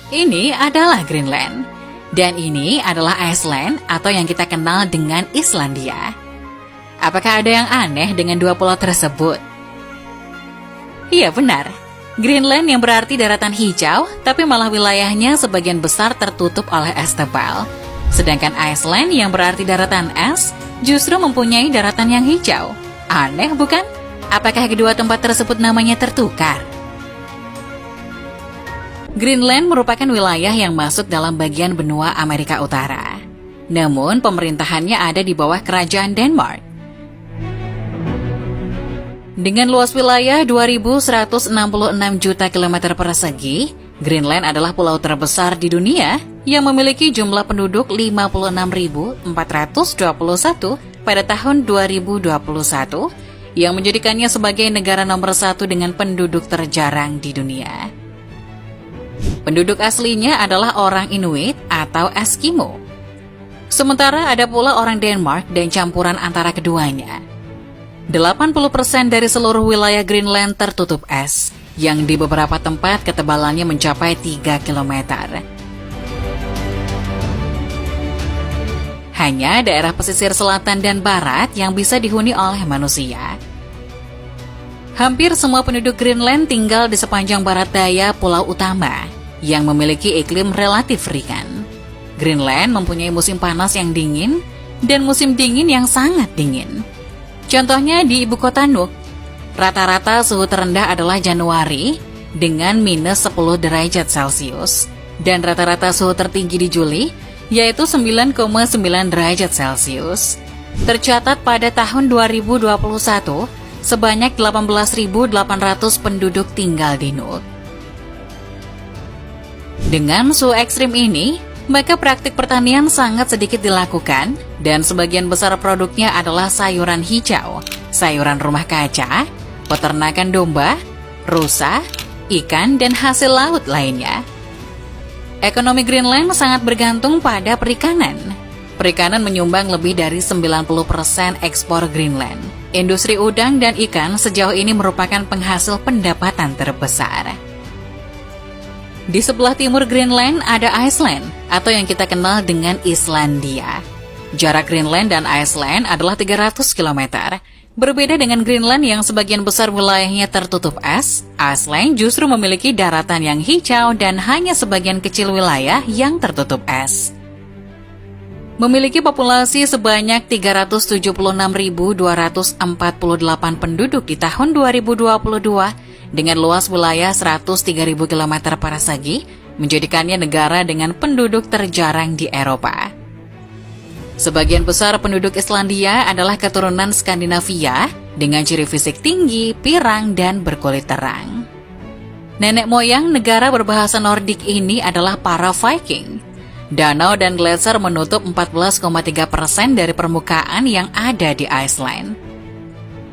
Ini adalah Greenland. Dan ini adalah Iceland atau yang kita kenal dengan Islandia. Apakah ada yang aneh dengan dua pulau tersebut? Iya benar, Greenland yang berarti daratan hijau, tapi malah wilayahnya sebagian besar tertutup oleh es tebal. Sedangkan Iceland yang berarti daratan es, justru mempunyai daratan yang hijau. Aneh bukan? Apakah kedua tempat tersebut namanya tertukar? Greenland merupakan wilayah yang masuk dalam bagian benua Amerika Utara. Namun pemerintahannya ada di bawah kerajaan Denmark. Dengan luas wilayah 2.166 juta kilometer persegi, Greenland adalah pulau terbesar di dunia yang memiliki jumlah penduduk 56.421 pada tahun 2021, yang menjadikannya sebagai negara nomor 1 dengan penduduk terjarang di dunia. Penduduk aslinya adalah orang Inuit atau Eskimo. Sementara ada pula orang Denmark dan campuran antara keduanya. 80% dari seluruh wilayah Greenland tertutup es, yang di beberapa tempat ketebalannya mencapai 3 km. Hanya daerah pesisir selatan dan barat yang bisa dihuni oleh manusia. Hampir semua penduduk Greenland tinggal di sepanjang barat daya pulau utama, yang memiliki iklim relatif ringan. Greenland mempunyai musim panas yang dingin dan musim dingin yang sangat dingin. Contohnya di ibu kota Nuuk, rata-rata suhu terendah adalah Januari dengan minus 10 derajat Celcius, dan rata-rata suhu tertinggi di Juli yaitu 9,9 derajat Celcius. Tercatat pada tahun 2021, sebanyak 18.800 penduduk tinggal di Nuuk. Dengan suhu ekstrim ini, maka praktik pertanian sangat sedikit dilakukan dan sebagian besar produknya adalah sayuran hijau, sayuran rumah kaca, peternakan domba, rusa, ikan, dan hasil laut lainnya. Ekonomi Greenland sangat bergantung pada perikanan. Perikanan menyumbang lebih dari 90% ekspor Greenland. Industri udang dan ikan sejauh ini merupakan penghasil pendapatan terbesar. Di sebelah timur Greenland ada Iceland, atau yang kita kenal dengan Islandia. Jarak Greenland dan Iceland adalah 300 km. Berbeda dengan Greenland yang sebagian besar wilayahnya tertutup es, Iceland justru memiliki daratan yang hijau dan hanya sebagian kecil wilayah yang tertutup es. Memiliki populasi sebanyak 376.248 penduduk di tahun 2022, dengan luas wilayah 103.000 km persegi, menjadikannya negara dengan penduduk terjarang di Eropa. Sebagian besar penduduk Islandia adalah keturunan Skandinavia dengan ciri fisik tinggi, pirang, dan berkulit terang. Nenek moyang negara berbahasa Nordik ini adalah para Viking. Danau dan gletser menutup 14,3% dari permukaan yang ada di Iceland.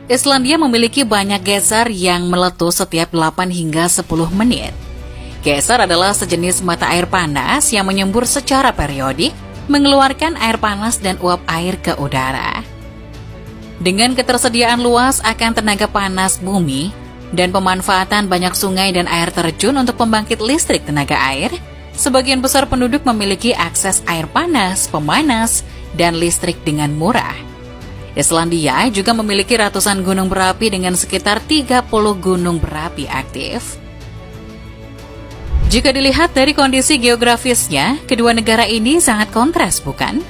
Islandia memiliki banyak geyser yang meletus setiap 8 hingga 10 menit. Geyser adalah sejenis mata air panas yang menyembur secara periodik, mengeluarkan air panas dan uap air ke udara. Dengan ketersediaan luas akan tenaga panas bumi dan pemanfaatan banyak sungai dan air terjun untuk pembangkit listrik tenaga air, sebagian besar penduduk memiliki akses air panas, pemanas, dan listrik dengan murah. Islandia juga memiliki ratusan gunung berapi dengan sekitar 30 gunung berapi aktif. Jika dilihat dari kondisi geografisnya, kedua negara ini sangat kontras, bukan?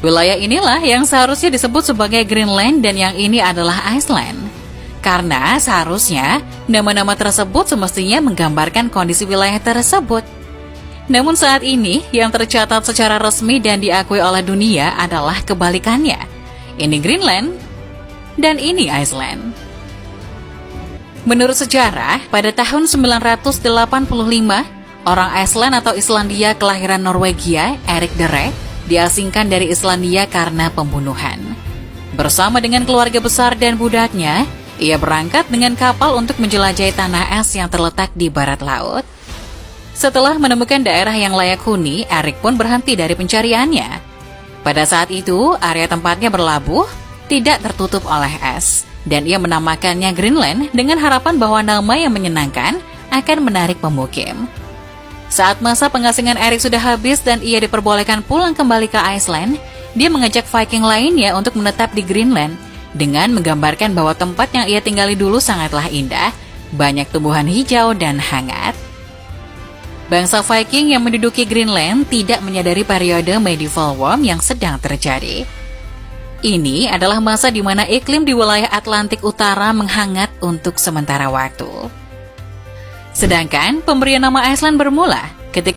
Wilayah inilah yang seharusnya disebut sebagai Greenland dan yang ini adalah Iceland. Karena seharusnya nama-nama tersebut semestinya menggambarkan kondisi wilayah tersebut. Namun saat ini yang tercatat secara resmi dan diakui oleh dunia adalah kebalikannya. Ini Greenland, dan ini Iceland. Menurut sejarah, pada tahun 985, orang Iceland atau Islandia kelahiran Norwegia, Erik the Red, diasingkan dari Islandia karena pembunuhan. Bersama dengan keluarga besar dan budaknya, ia berangkat dengan kapal untuk menjelajahi tanah es yang terletak di barat laut. Setelah menemukan daerah yang layak huni, Erik pun berhenti dari pencariannya. Pada saat itu, area tempatnya berlabuh tidak tertutup oleh es, dan ia menamakannya Greenland dengan harapan bahwa nama yang menyenangkan akan menarik pemukim. Saat masa pengasingan Erik sudah habis dan ia diperbolehkan pulang kembali ke Iceland, dia mengajak Viking lainnya untuk menetap di Greenland dengan menggambarkan bahwa tempat yang ia tinggali dulu sangatlah indah, banyak tumbuhan hijau dan hangat. Bangsa Viking yang menduduki Greenland tidak menyadari periode medieval warm yang sedang terjadi. Ini adalah masa di mana iklim di wilayah Atlantik Utara menghangat untuk sementara waktu. Sedangkan pemberian nama Iceland bermula ketika